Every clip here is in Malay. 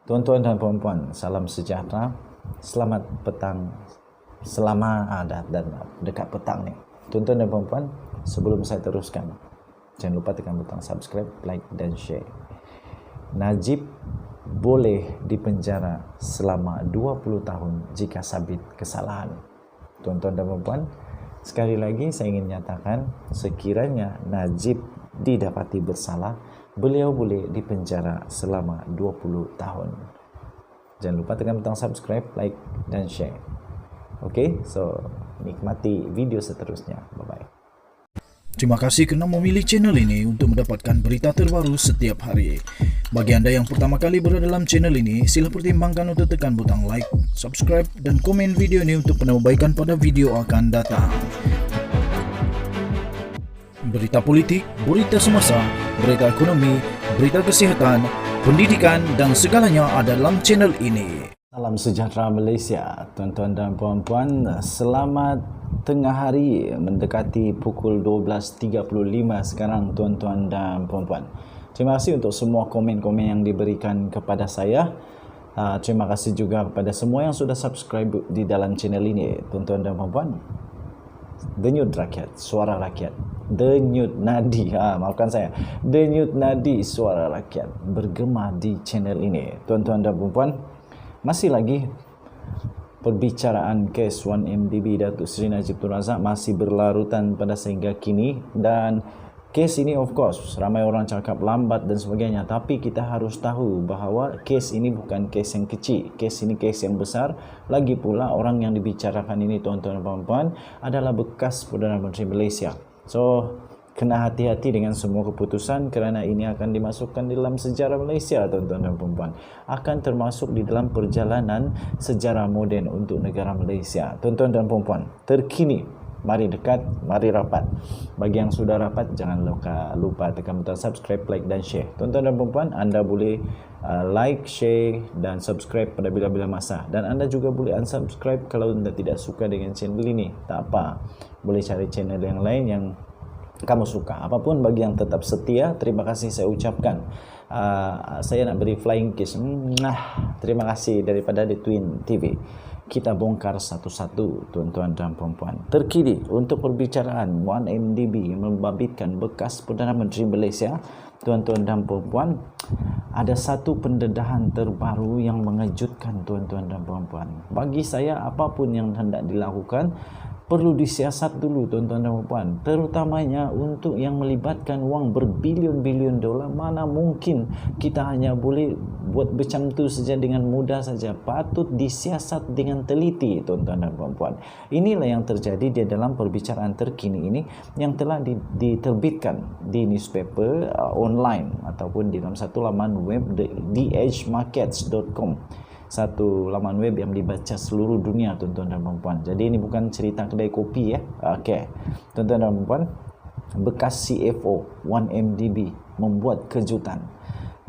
Tuan-tuan dan puan-puan, salam sejahtera. Selamat petang. Dan dekat petang ni. Tuan-tuan dan puan-puan, sebelum saya teruskan, jangan lupa tekan butang subscribe, like dan share. Najib boleh dipenjara selama 20 tahun jika sabit kesalahan. Tuan-tuan dan puan-puan, sekali lagi saya ingin nyatakan, sekiranya Najib didapati bersalah, beliau boleh dipenjara selama 20 tahun. Jangan lupa tekan butang subscribe, like dan share. Okay, so nikmati video seterusnya. Bye-bye. Terima kasih kerana memilih channel ini untuk mendapatkan berita terbaru setiap hari. Bagi anda yang pertama kali berada dalam channel ini, sila pertimbangkan untuk tekan butang like, subscribe dan komen video ini untuk penambahbaikan pada video akan datang. Berita politik, berita semasa, berita ekonomi, berita kesihatan, pendidikan dan segalanya ada dalam channel ini. Salam sejahtera Malaysia, tuan-tuan dan puan-puan. Selamat tengah hari, mendekati pukul 12.35 sekarang, tuan-tuan dan puan-puan. Terima kasih untuk semua komen-komen yang diberikan kepada saya. Terima kasih juga kepada semua yang sudah subscribe di dalam channel ini, tuan-tuan dan puan-puan. Denyut rakyat, suara rakyat. Denyut nadi, maafkan saya. Denyut nadi suara rakyat bergema di channel ini, tuan-tuan dan puan-puan. Masih lagi perbicaraan kes 1MDB Datuk Seri Najib Tun Razak masih berlarutan pada sehingga kini, dan kes ini of course ramai orang cakap lambat dan sebagainya, tapi kita harus tahu bahawa kes ini bukan kes yang kecil, kes ini kes yang besar. Lagi pula orang yang dibicarakan ini, tuan-tuan dan puan-puan, adalah bekas Perdana Menteri Malaysia. So kena hati-hati dengan semua keputusan kerana ini akan dimasukkan dalam sejarah Malaysia, tuan-tuan dan puan-puan. Akan termasuk di dalam perjalanan sejarah moden untuk negara Malaysia. Tuan-tuan dan puan-puan, terkini, mari dekat, mari rapat. Bagi yang sudah rapat, jangan lupa tekan butang subscribe, like dan share. Tuan-tuan dan puan-puan, anda boleh like, share dan subscribe pada bila-bila masa. Dan anda juga boleh unsubscribe kalau anda tidak suka dengan channel ini. Tak apa, boleh cari channel yang lain yang kamu suka. Apapun bagi yang tetap setia, terima kasih saya ucapkan. Saya nak beri flying kiss. Terima kasih daripada The Twin TV. Kita bongkar satu-satu, tuan-tuan dan puan-puan. Terkini untuk perbicaraan 1MDB membabitkan bekas Perdana Menteri Malaysia, tuan-tuan dan puan-puan, ada satu pendedahan terbaru yang mengejutkan, tuan-tuan dan puan-puan. Bagi saya, apapun yang hendak dilakukan perlu disiasat dulu, tuan-tuan dan puan-puan, terutamanya untuk yang melibatkan wang berbilion-bilion dolar. Mana mungkin kita hanya boleh buat macam tu saja dengan mudah saja. Patut disiasat dengan teliti, tuan-tuan dan puan-puan. Inilah yang terjadi di dalam perbicaraan terkini ini yang telah diterbitkan di newspaper online ataupun di dalam satu laman web, theedgemarkets.com. Satu laman web yang dibaca seluruh dunia, tuan-tuan dan puan-puan. Jadi ini bukan cerita kedai kopi ya. Okey. Tuan-tuan dan puan-puan, bekas CFO 1MDB membuat kejutan.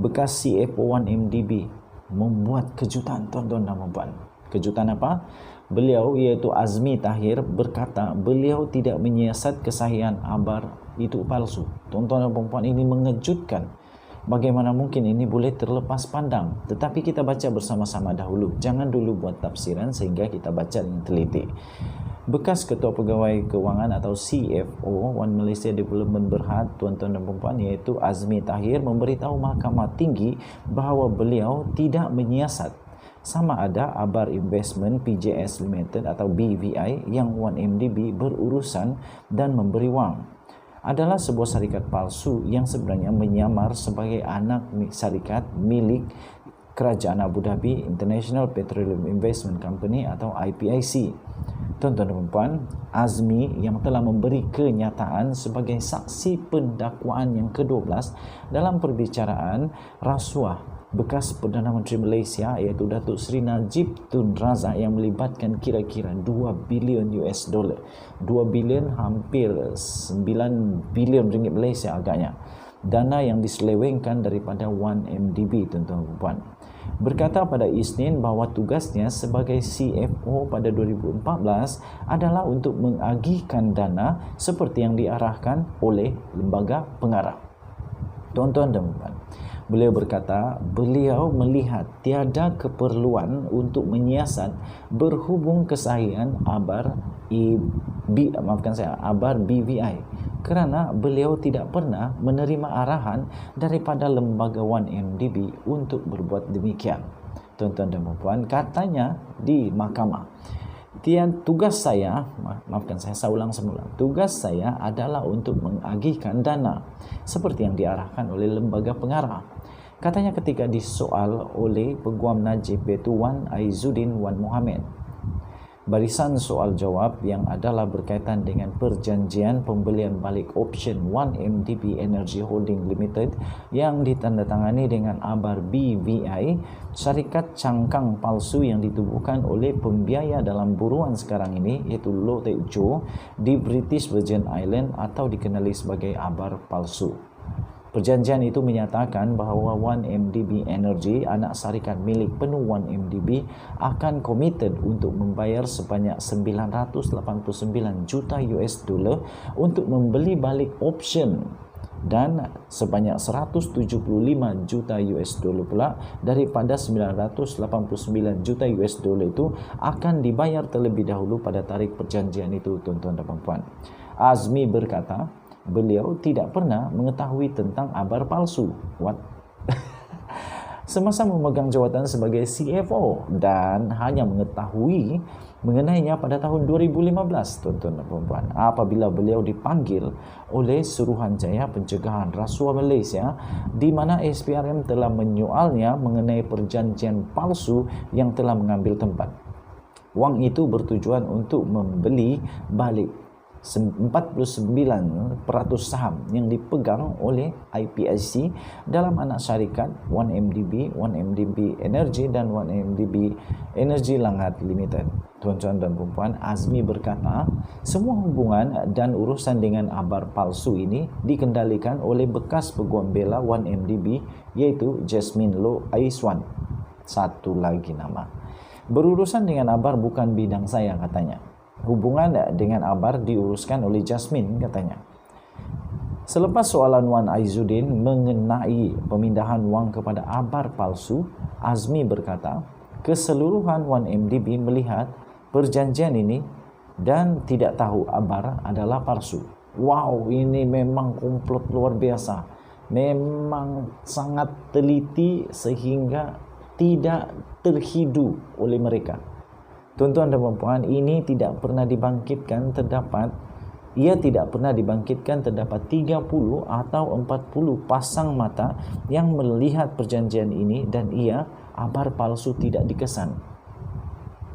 Bekas CFO 1MDB membuat kejutan, tuan-tuan dan puan-puan. Kejutan apa? Beliau, iaitu Azmi Tahir, berkata beliau tidak menyiasat kesahihan abar itu palsu. Tuan-tuan dan puan-puan, ini mengejutkan. Bagaimana mungkin ini boleh terlepas pandang? Tetapi kita baca bersama-sama dahulu. Jangan dulu buat tafsiran sehingga kita baca dengan teliti. Bekas Ketua Pegawai Kewangan atau CFO One Malaysia Development Berhad, tuan-tuan dan puan-puan, iaitu Azmi Tahir, memberitahu Mahkamah Tinggi bahawa beliau tidak menyiasat sama ada Abar Investment PJS Limited atau BVI yang 1MDB berurusan dan memberi wang. Adalah sebuah syarikat palsu yang sebenarnya menyamar sebagai anak syarikat milik Kerajaan Abu Dhabi International Petroleum Investment Company atau IPIC. Tuan-tuan dan puan, Azmi yang telah memberi kenyataan sebagai saksi pendakwaan yang ke-12 dalam perbicaraan rasuah bekas Perdana Menteri Malaysia iaitu Datuk Seri Najib Tun Razak yang melibatkan kira-kira 2 bilion US dollar. 2 bilion hampir 9 bilion ringgit Malaysia agaknya. Dana yang diselewengkan daripada 1MDB, tuan-tuan dan puan. Berkata pada Isnin bahawa tugasnya sebagai CFO pada 2014 adalah untuk mengagihkan dana seperti yang diarahkan oleh lembaga pengarah. Tuan-tuan dan puan, Beliau berkata, beliau melihat tiada keperluan untuk menyiasat berhubung kesahihan abar BVI kerana beliau tidak pernah menerima arahan daripada lembaga 1MDB untuk berbuat demikian. Tuan-tuan dan puan, katanya di mahkamah, tugas saya ulang semula. Tugas saya adalah untuk mengagihkan dana seperti yang diarahkan oleh lembaga pengarah. Katanya ketika disoal oleh Peguam Najib iaitu Wan Aizuddin Wan Mohamed. Barisan soal jawab yang adalah berkaitan dengan perjanjian pembelian balik option 1MDB Energy Holding Limited yang ditandatangani dengan abar BVI, syarikat cangkang palsu yang ditubuhkan oleh pembiaya dalam buruan sekarang ini iaitu Loh Teck Joe di British Virgin Island atau dikenali sebagai abar palsu. Perjanjian itu menyatakan bahawa 1MDB Energy, anak syarikat milik penuh 1MDB, akan komited untuk membayar sebanyak 989 juta US dollar untuk membeli balik option dan sebanyak 175 juta US dollar pula daripada 989 juta US dollar itu akan dibayar terlebih dahulu pada tarikh perjanjian itu, tuan-tuan dan puan-puan. Azmi berkata, beliau tidak pernah mengetahui tentang abar palsu. What? Semasa memegang jawatan sebagai CFO dan hanya mengetahui mengenainya pada tahun 2015, tuan-tuan dan puan-puan, apabila beliau dipanggil oleh Suruhanjaya Pencegahan Rasuah Malaysia di mana SPRM telah menyoalnya mengenai perjanjian palsu yang telah mengambil tempat. Wang itu bertujuan untuk membeli balik 49% saham yang dipegang oleh IPIC dalam anak syarikat 1MDB, 1MDB Energy dan 1MDB Energy Langat Limited. Tuan-tuan dan puan-puan, Azmi berkata, semua hubungan dan urusan dengan abar palsu ini dikendalikan oleh bekas peguam bela 1MDB iaitu Jasmine Loh Aiswan. Satu lagi nama. Berurusan dengan abar bukan bidang saya, katanya. Hubungan dengan abar diuruskan oleh Jasmine, katanya. Selepas soalan Wan Aizuddin mengenai pemindahan wang kepada abar palsu, Azmi berkata, keseluruhan 1MDB melihat perjanjian ini dan tidak tahu abar adalah palsu. Wow, ini memang komplot luar biasa. Memang sangat teliti sehingga tidak terhidu oleh mereka. Tuan-tuan dan puan-puan, ini tidak pernah dibangkitkan terdapat 30 atau 40 pasang mata yang melihat perjanjian ini dan abar palsu tidak dikesan.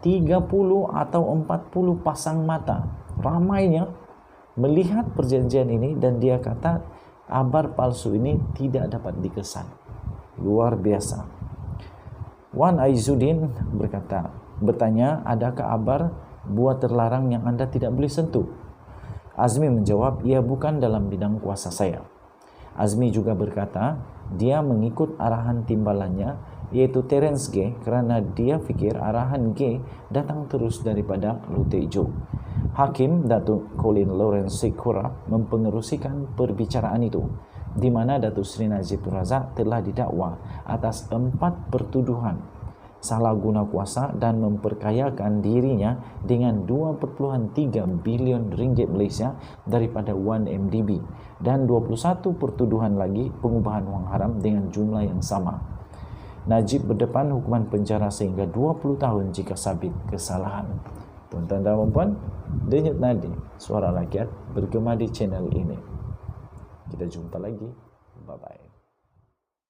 30 atau 40 pasang mata ramainya melihat perjanjian ini dan dia kata abar palsu ini tidak dapat dikesan. Luar biasa. Wan Aizuddin bertanya, adakah abar buah terlarang yang anda tidak boleh sentuh? Azmi menjawab, ia bukan dalam bidang kuasa saya. Azmi juga berkata, dia mengikut arahan timbalannya, yaitu Terence G, kerana dia fikir arahan G datang terus daripada Loh Teck Joe. Hakim Datuk Colin Lawrence Sikora mempengerusikan perbicaraan itu, di mana Datuk Seri Najib Tun Razak telah didakwa atas 4 pertuduhan salah guna kuasa dan memperkayakan dirinya dengan 2.3 bilion ringgit Malaysia daripada 1MDB dan 21 pertuduhan lagi pengubahan wang haram dengan jumlah yang sama. Najib berdepan hukuman penjara sehingga 20 tahun jika sabit kesalahan. Tuan-tuan dan puan-puan, denyut nadi suara rakyat bergema di channel ini. Kita jumpa lagi. Bye-bye.